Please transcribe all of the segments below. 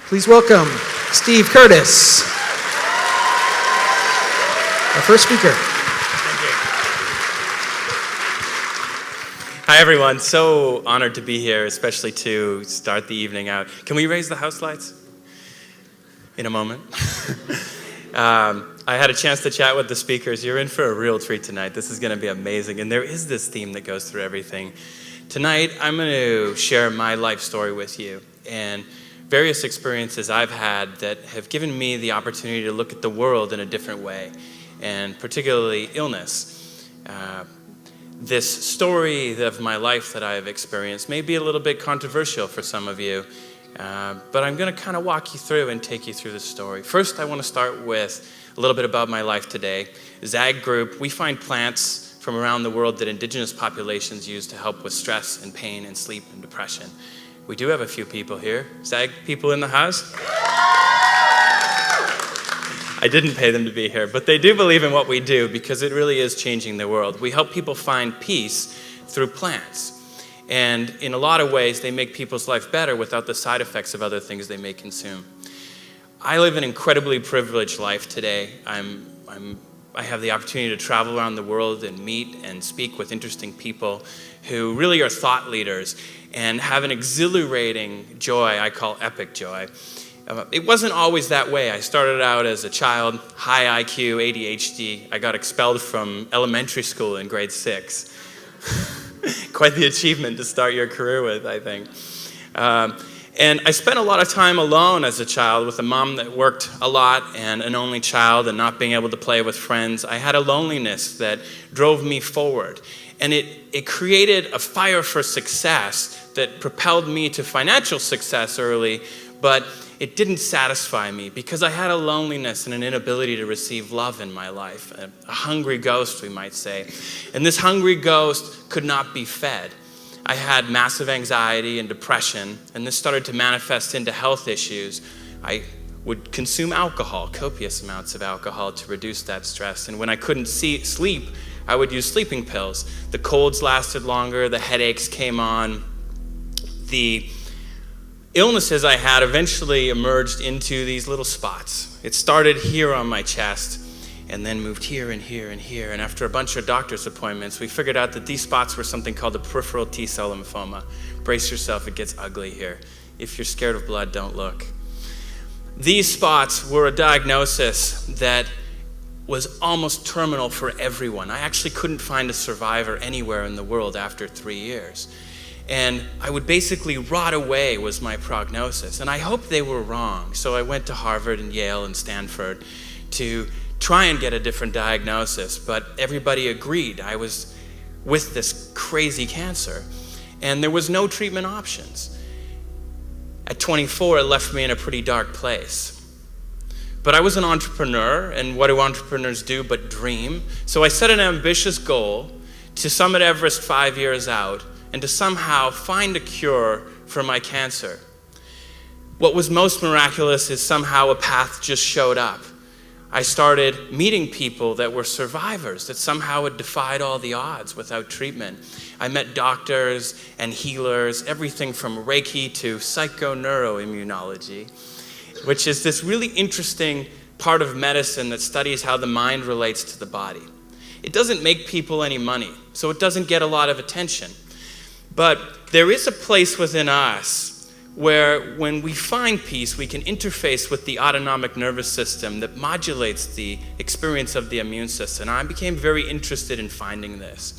Please welcome Steve Curtis, our first speaker. Thank you. Hi, everyone. So honored to be here, especially to start the evening out. Can we raise the house lights in a moment? I had a chance to chat with the speakers. You're in for a real treat tonight. This is going to be amazing. And there is this theme that goes through everything. Tonight, I'm going to share my life story with you and various experiences I've had that have given me the opportunity to look at the world in a different way, and particularly illness. This story of my life that I've experienced may be a little bit controversial for some of you, but I'm going to kind of walk you through and take you through the story. First, I want to start with a little bit about my life today. ZAG Group, we find plants from around the world that indigenous populations use to help with stress and pain and sleep and depression. We do have a few people here. ZAG people in the house? I didn't pay them to be here, but they do believe in what we do because it really is changing the world. We help people find peace through plants. And in a lot of ways, they make people's life better without the side effects of other things they may consume. I live an incredibly privileged life today. I have the opportunity to travel around the world and meet and speak with interesting people who really are thought leaders and have an exhilarating joy I call epic joy. It wasn't always that way. I started out as a child, high IQ, ADHD. I got expelled from elementary school in grade 6. Quite the achievement to start your career with, I think. And I spent a lot of time alone as a child with a mom that worked a lot and an only child and not being able to play with friends. I had a loneliness that drove me forward. And it created a fire for success that propelled me to financial success early, but it didn't satisfy me because I had a loneliness and an inability to receive love in my life, a hungry ghost, we might say. And this hungry ghost could not be fed. I had massive anxiety and depression, and this started to manifest into health issues. I would consume alcohol, copious amounts of alcohol, to reduce that stress. And when I couldn't sleep, I would use sleeping pills. The colds lasted longer, the headaches came on. The illnesses I had eventually emerged into these little spots. It started here on my chest, and then moved here and here and here. And after a bunch of doctor's appointments, we figured out that these spots were something called a peripheral T-cell lymphoma. Brace yourself, it gets ugly here. If you're scared of blood, don't look. These spots were a diagnosis that was almost terminal for everyone. I actually couldn't find a survivor anywhere in the world after 3 years. And I would basically rot away was my prognosis. And I hoped they were wrong. So I went to Harvard and Yale and Stanford to try and get a different diagnosis, but everybody agreed I was with this crazy cancer, and there was no treatment options. At 24, it left me in a pretty dark place. But I was an entrepreneur, and what do entrepreneurs do but dream? So I set an ambitious goal to summit Everest 5 years out and to somehow find a cure for my cancer. What was most miraculous is somehow a path just showed up. I started meeting people that were survivors that somehow had defied all the odds without treatment. I met doctors and healers, everything from Reiki to psychoneuroimmunology, which is this really interesting part of medicine that studies how the mind relates to the body. It doesn't make people any money, so it doesn't get a lot of attention. But there is a place within us where when we find peace, we can interface with the autonomic nervous system that modulates the experience of the immune system. And I became very interested in finding this.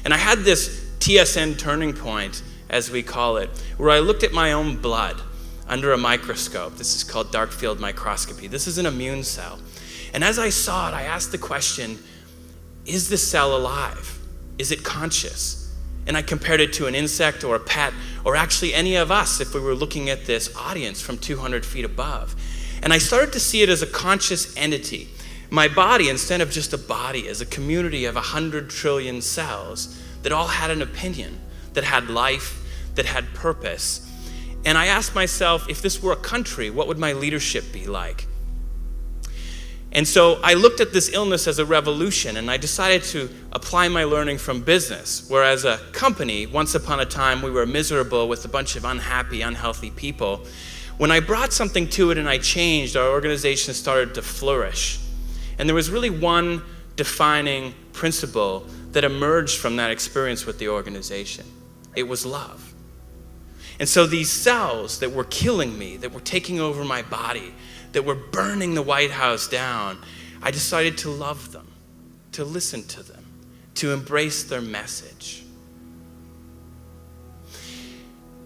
And I had this TSN turning point, as we call it, where I looked at my own blood under a microscope. This is called dark field microscopy. This is an immune cell. And as I saw it, I asked the question, is this cell alive? Is it conscious? And I compared it to an insect or a pet, or actually any of us if we were looking at this audience from 200 feet above. And I started to see it as a conscious entity. My body, instead of just a body, is a community of 100 trillion cells that all had an opinion, that had life, that had purpose. And I asked myself, if this were a country, what would my leadership be like? And so I looked at this illness as a revolution, and I decided to apply my learning from business, where as a company, once upon a time, we were miserable with a bunch of unhappy, unhealthy people. When I brought something to it and I changed, our organization started to flourish. And there was really one defining principle that emerged from that experience with the organization. It was love. And so these cells that were killing me, that were taking over my body, that were burning the White House down, I decided to love them, to listen to them, to embrace their message.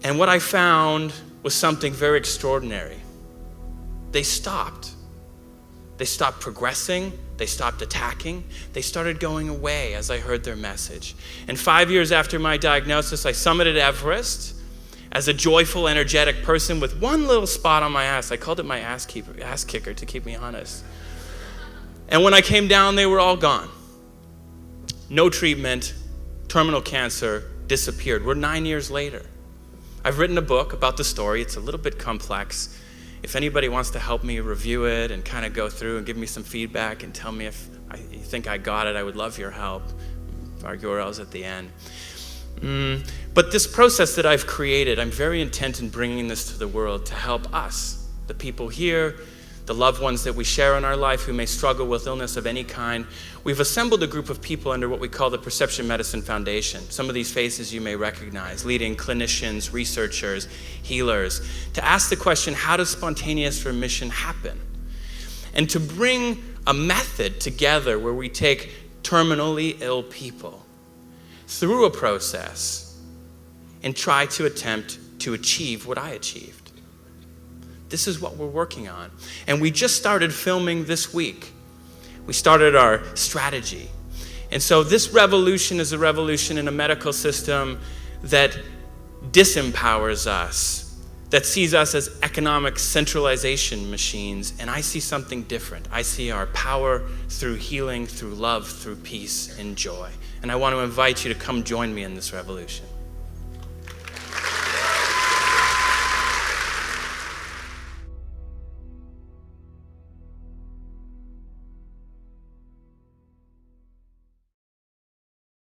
And what I found was something very extraordinary. They stopped. They stopped progressing. They stopped attacking. They started going away as I heard their message. And 5 years after my diagnosis, I summited Everest as a joyful, energetic person with one little spot on my ass. I called it my ass kicker to keep me honest. And when I came down, they were all gone. No treatment, terminal cancer, disappeared. We're 9 years later. I've written a book about the story. It's a little bit complex. If anybody wants to help me review it and kind of go through and give me some feedback and tell me if you think I got it, I would love your help. Our URL's at the end. But this process that I've created, I'm very intent in bringing this to the world to help us, the people here, the loved ones that we share in our life who may struggle with illness of any kind. We've assembled a group of people under what we call the Perception Medicine Foundation. Some of these faces you may recognize, leading clinicians, researchers, healers, to ask the question, how does spontaneous remission happen? And to bring a method together where we take terminally ill people through a process and try to attempt to achieve what I achieved. This is what we're working on. And we just started filming this week. We started our strategy. And so this revolution is a revolution in a medical system that disempowers us, that sees us as economic centralization machines. And I see something different. I see our power through healing, through love, through peace and joy. And I want to invite you to come join me in this revolution.